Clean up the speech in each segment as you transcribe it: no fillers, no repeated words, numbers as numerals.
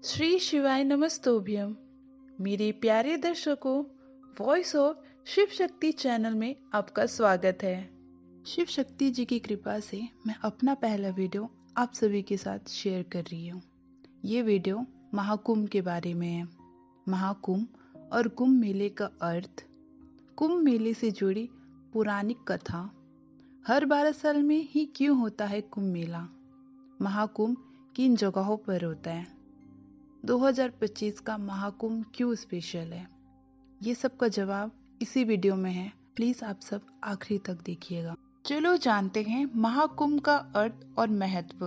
श्री शिवाय नमस्तोभ्यम। मेरे प्यारे दर्शकों, voice of Shiv Shakti channel में आपका स्वागत है। शिव शक्ति जी की कृपा से मैं अपना पहला वीडियो आप सभी के साथ शेयर कर रही हूँ। ये वीडियो महाकुंभ के बारे में है। महाकुंभ और कुंभ मेले का अर्थ, कुंभ मेले से जुड़ी पौराणिक कथा, हर 12 साल में ही क्यों होता है कुंभ मेला, महाकुंभ किन जगहों पर होता है, 2025 का महाकुंभ क्यों स्पेशल है, ये सब का जवाब इसी वीडियो में है। प्लीज आप सब आखिरी तक देखिएगा। चलो जानते हैं महाकुंभ का अर्थ और महत्व।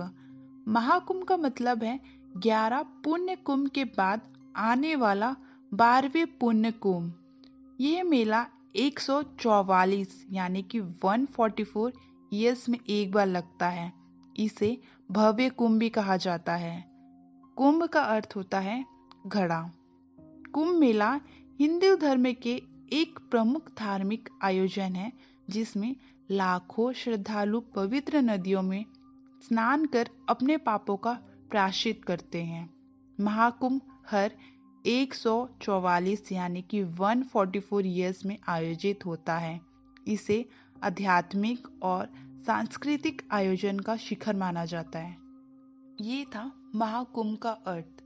महाकुंभ का मतलब है 11 पुण्य कुंभ के बाद आने वाला 12वें पुण्य कुंभ। यह मेला 144 यानी कि 144 ईयर्स में एक बार लगता है। इसे भव्य कुंभ भी कहा जाता है। कुंभ का अर्थ होता है घड़ा। कुंभ मेला हिंदू धर्म के एक प्रमुख धार्मिक आयोजन है, जिसमें लाखों श्रद्धालु पवित्र नदियों में स्नान कर अपने पापों का प्रायश्चित करते हैं। महाकुंभ हर 144 यानी कि 144 ईयर्स में आयोजित होता है। इसे आध्यात्मिक और सांस्कृतिक आयोजन का शिखर माना जाता है। ये था महाकुंभ का अर्थ।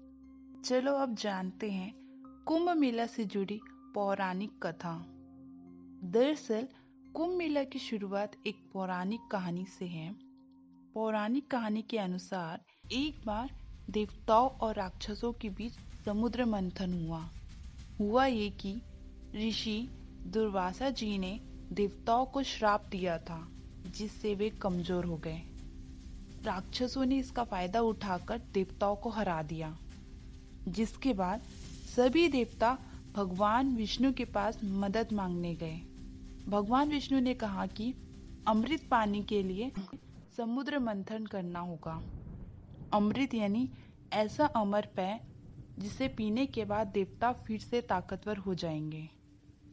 चलो अब जानते हैं कुंभ मेला से जुड़ी पौराणिक कथा। दरअसल कुंभ मेला की शुरुआत एक पौराणिक कहानी से है। पौराणिक कहानी के अनुसार एक बार देवताओं और राक्षसों के बीच समुद्र मंथन हुआ ये कि ऋषि दुर्वासा जी ने देवताओं को श्राप दिया था, जिससे वे कमजोर हो गए। राक्षसों ने इसका फायदा उठाकर देवताओं को हरा दिया, जिसके बाद सभी देवता भगवान विष्णु के पास मदद मांगने गए। भगवान विष्णु ने कहा कि अमृत पाने के लिए समुद्र मंथन करना होगा। अमृत यानी ऐसा अमर पेय जिसे पीने के बाद देवता फिर से ताकतवर हो जाएंगे।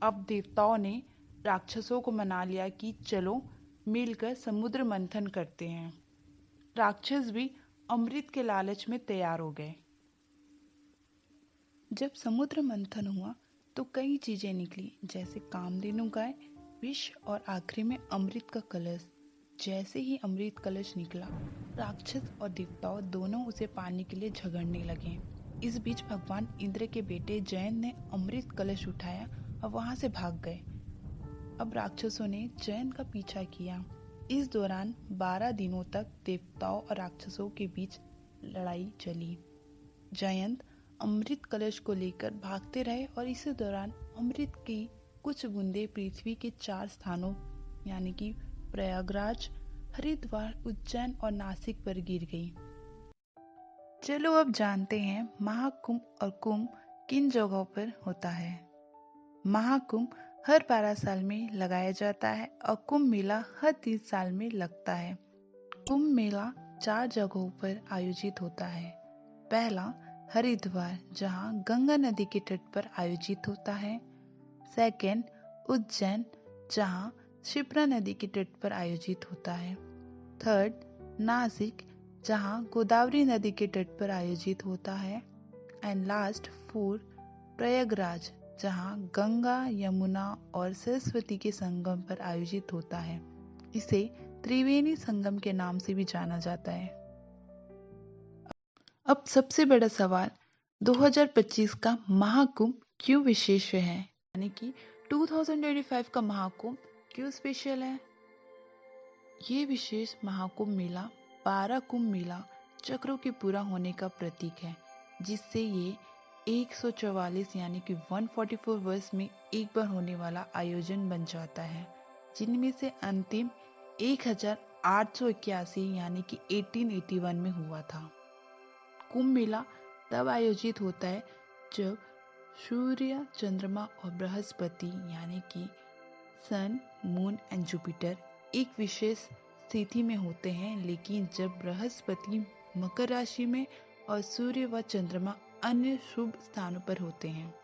अब देवताओं ने राक्षसों को मना लिया कि चलो मिलकर समुद्र मंथन करते हैं। राक्षस भी अमृत के लालच में तैयार हो गए। जब समुद्र मंथन हुआ तो कई चीजें निकली, जैसे कामधेनु गाय, विष और आखिरी में अमृत का कलश। जैसे ही अमृत कलश निकला, राक्षस और देवताओं दोनों उसे पाने के लिए झगड़ने लगे। इस बीच भगवान इंद्र के बेटे जयंत ने अमृत कलश उठाया और वहां से भाग गए। अब राक्षसों ने जयंत का पीछा किया। इस दौरान 12 दिनों तक देवताओं और राक्षसों के बीच लड़ाई चली। जयंत अमृत कलश को लेकर भागते रहे और इसी दौरान अमृत की कुछ बूंदें पृथ्वी के 4 स्थानों यानी कि प्रयागराज, हरिद्वार, उज्जैन और नासिक पर गिर गई। चलो अब जानते हैं महाकुंभ और कुंभ किन जगहों पर होता है। महाकुंभ हर 12 साल में लगाया जाता है और कुंभ मेला हर 30 साल में लगता है। कुंभ मेला 4 जगहों पर आयोजित होता है। पहला हरिद्वार, जहां गंगा नदी के तट पर आयोजित होता है। सेकंड उज्जैन, जहां शिप्रा नदी के तट पर आयोजित होता है। थर्ड नासिक, जहां गोदावरी नदी के तट पर आयोजित होता है। एंड लास्ट 4 प्रयागराज, जहां गंगा, यमुना और सरस्वती के संगम पर आयोजित होता है। इसे त्रिवेणी संगम के नाम से भी जाना जाता है। अब सबसे बड़ा सवाल, 2025 का महाकुंभ क्यों विशेष है, यानी कि 2025 का महाकुंभ क्यों स्पेशल है। ये विशेष महाकुंभ मेला 12 कुंभ मेला चक्रों के पूरा होने का प्रतीक है, जिससे ये 144 यानी कि 144 वर्ष में एक बार होने वाला आयोजन बन जाता है, जिनमें से अंतिम 1881 यानी कि 1881 में हुआ था। कुंभ मेला तब आयोजित होता है जब सूर्य, चंद्रमा और बृहस्पति यानी कि सन, मून एंड जुपिटर एक विशेष स्थिति में होते हैं। लेकिन जब बृहस्पति मकर राशि में और सूर्य व चंद्रमा अन्य शुभ स्थानों पर होते हैं,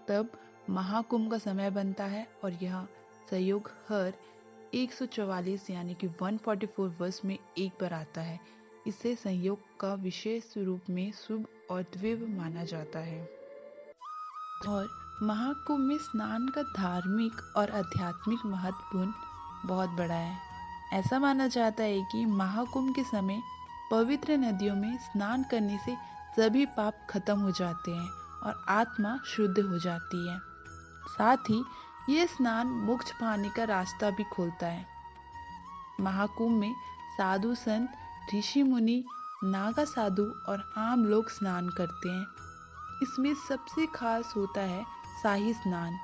तब महाकुंभ का समय बनता है और यह संयोग हर 144 यानी कि 144 वर्ष में एक बार आता है। इसे संयोग का विशेष रूप में शुभ और दिव्य माना जाता है। और महाकुंभ में स्नान का धार्मिक और आध्यात्मिक महत्व बहुत बड़ा है। ऐसा माना जाता है कि महाकुंभ के समय पवित्र नदियों में स्नान करने से सभी पाप खत्म हो जाते हैं और आत्मा शुद्ध हो जाती है। साथ ही ये स्नान मोक्ष पाने का रास्ता भी खोलता है। महाकुंभ में साधु संत, ऋषि मुनि, नागा साधु और आम लोग स्नान करते हैं। इसमें सबसे खास होता है शाही स्नान,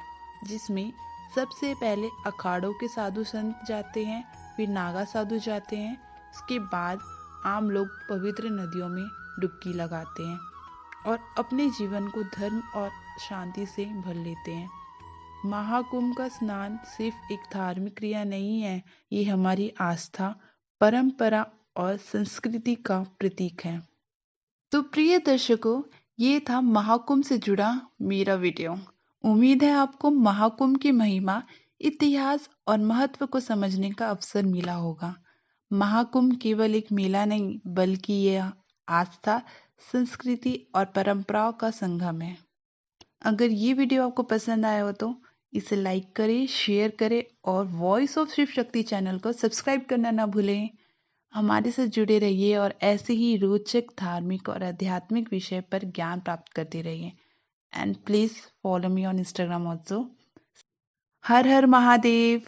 जिसमें सबसे पहले अखाड़ों के साधु संत जाते हैं, फिर नागा साधु जाते हैं। उसके बाद आम लोग पवित्र नदियों में डुबकी लगाते हैं और अपने जीवन को धर्म और शांति से भर लेते हैं। महाकुंभ का स्नान सिर्फ एक धार्मिक क्रिया नहीं है, ये हमारी आस्था, परंपरा और संस्कृति का प्रतीक है। तो प्रिय दर्शकों, ये था महाकुंभ से जुड़ा मेरा वीडियो। उम्मीद है आपको महाकुंभ की महिमा, इतिहास और महत्व को समझने का अवसर मिला होगा। महाकुंभ केवल एक मेला नहीं, बल्कि यह आस्था, संस्कृति और परंपराओं का संगम है। अगर ये वीडियो आपको पसंद आया हो तो इसे लाइक करें, शेयर करें और voice of Shiv Shakti channel को सब्सक्राइब करना ना भूलें। हमारे साथ जुड़े रहिए और ऐसे ही रोचक धार्मिक और आध्यात्मिक विषय पर ज्ञान प्राप्त करते रहिए। And please follow me on Instagram also. Her her Mahadev.